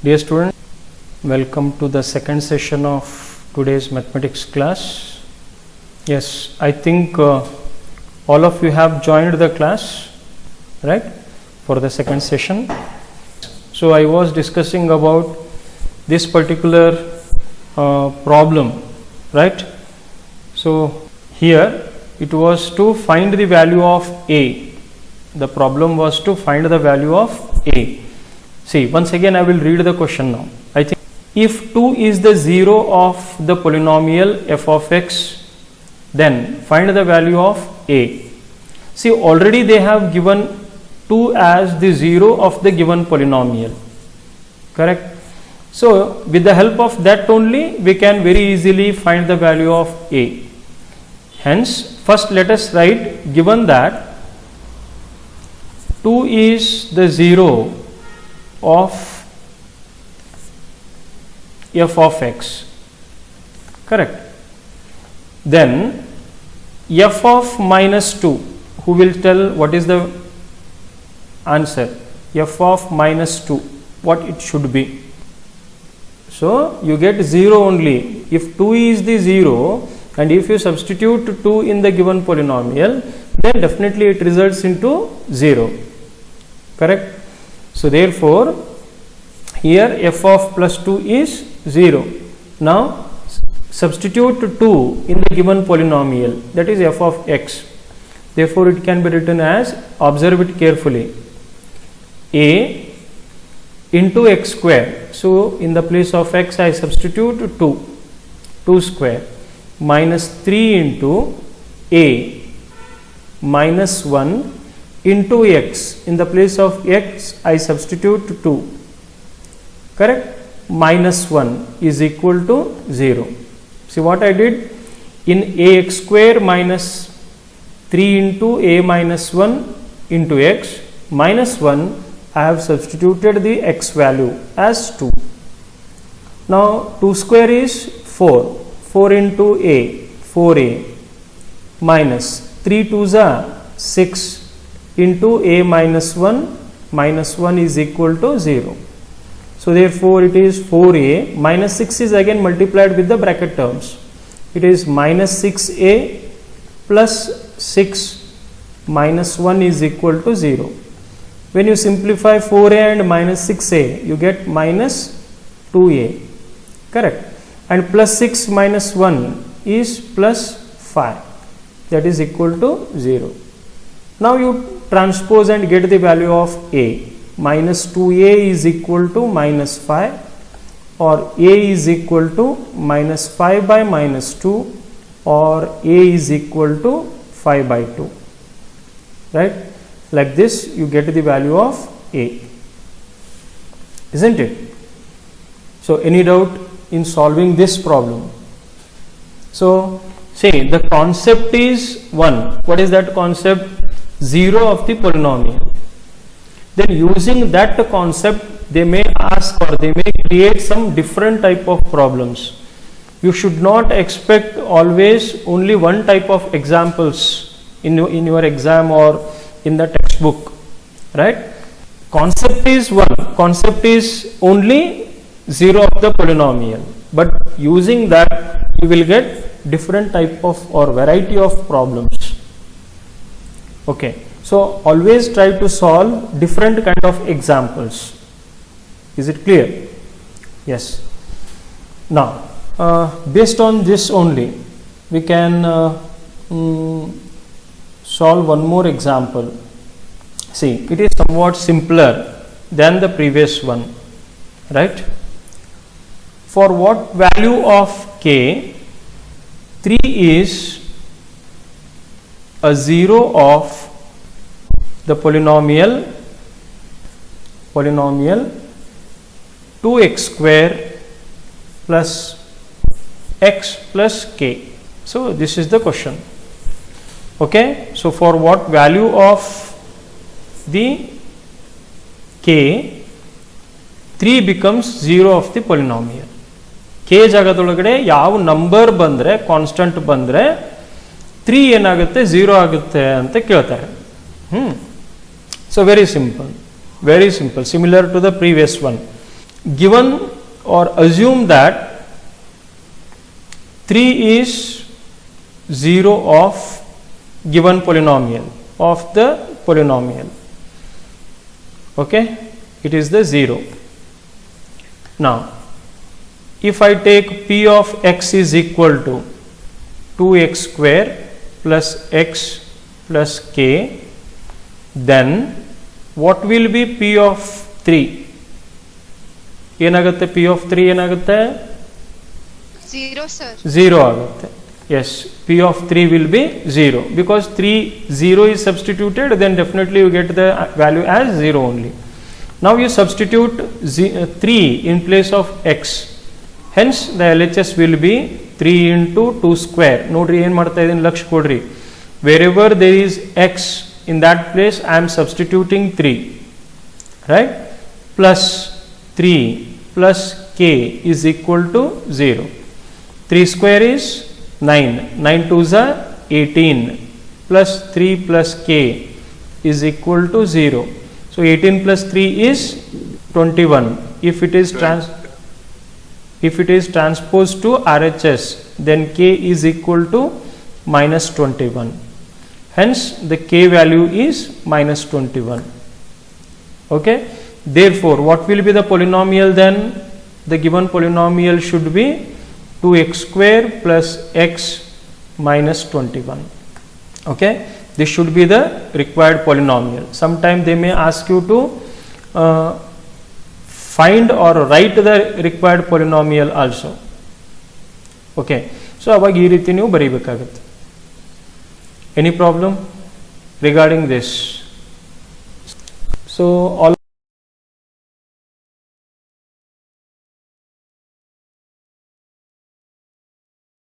Dear students, welcome to the second session of today's mathematics class. Yes, I think all of you have joined the class, right, for the second session. So I was discussing about this particular problem, right? So here it was to find the value of A. The problem was to find the value of A. See, once again I will read the question now. I think if 2 is the 0 of the polynomial f of x, then find the value of A. See, already they have given 2 as the 0 of the given polynomial, correct? So with the help of that only we can very easily find the value of A. Hence, first let us write, given that 2 is the 0 of f of x, correct, then f of minus 2, who will tell what is the answer? F of minus 2, what it should be? So you get 0 only. If 2 is the 0 and if you substitute 2 in the given polynomial, then definitely it results into 0, correct? So therefore here f of plus 2 is 0. Now substitute 2 in the given polynomial, that is f of x. Therefore it can be written as, observe it carefully, a into x square. So in the place of x I substitute 2 square, minus 3 into a minus 1 into x. In the place of x I substitute 2, correct, minus 1 is equal to 0. See what I did? In ax square minus 3 into a minus 1 into x minus 1, I have substituted the x value as 2. Now 2 square is 4 into a, 4a, minus 3 2s are 6 into a minus 1 is equal to 0. So therefore it is 4a minus 6 is again multiplied with the bracket terms. It is minus 6a plus 6 minus 1 is equal to 0. When you simplify 4a and minus 6a, you get minus 2a, correct, and plus 6 minus 1 is plus 5, that is equal to 0. Now you transpose and get the value of a. Minus 2a is equal to minus 5, or a is equal to minus 5 by minus 2, or a is equal to 5 by 2, right? Like this you get the value of a, isn't it? So any doubt in solving this problem? So say the concept is 1. What is that concept? 0 of the polynomial. Then using that concept they may ask or they may create some different type of problems. You should not expect always only one type of examples in your exam or in the textbook, right? Concept is 1. Concept is only 0 of the polynomial, but using that you will get different type of or variety of problems. Okay, so always try to solve different kind of examples. Is it clear? Yes. Now based on this only we can solve one more example. See, it is somewhat simpler than the previous one, right? For what value of k 3 is a 0 of the polynomial 2x square plus x plus k. So this is the question. Okay, so for what value of the k 3 becomes 0 of the polynomial. k ಜಾಗದೊಳಗಡೆ ಯಾವ number ಬಂದ್ರೆ constant ಬಂದ್ರೆ 3 ಏನಾಗುತ್ತೆ 0 ಆಗುತ್ತೆ ಅಂತ ಕೇಳ್ತಾರೆ. So very simple, similar to the previous one. given or assume that 3 is 0 of given polynomial, of the polynomial. Okay, it is the 0. Now, if I take p of x is equal to 2x square plus x plus k, then what will be p of 3? ಏನಾಗುತ್ತೆ p of 3 ಏನಾಗುತ್ತೆ? 0 sir. 0 ಆಗುತ್ತೆ. Yes, p of 3 will be 0 because 0 is substituted, then definitely you get the value as 0 only. Now you substitute 3 in place of x, hence the LHS will be 3 into 2 square. ನೋಡ್ರಿ ಏನು ಮಾಡ್ತಾ ಇದ್ದೀನಿ, ಲಕ್ಷ ಕೊಡ್ರಿ. Wherever there is x, in that place I am substituting 3, right? Plus 3 plus k is equal to 0. 3 square is 9, 9 2s are 18, plus 3 plus k is equal to 0. So 18 plus 3 is 21. If it is transposed to RHS, then k is equal to minus 21. Hence the k value is minus 21. Okay. Therefore, what will be the polynomial then? The given polynomial should be 2x square plus x minus 21. Okay. This should be the required polynomial. Sometime they may ask you to find or write the required polynomial also. Okay. So ಅವಾಗ ಈ ರೀತಿ ನೀವು ಬರೀಬೇಕಾಗುತ್ತೆ. Any problem regarding this? So all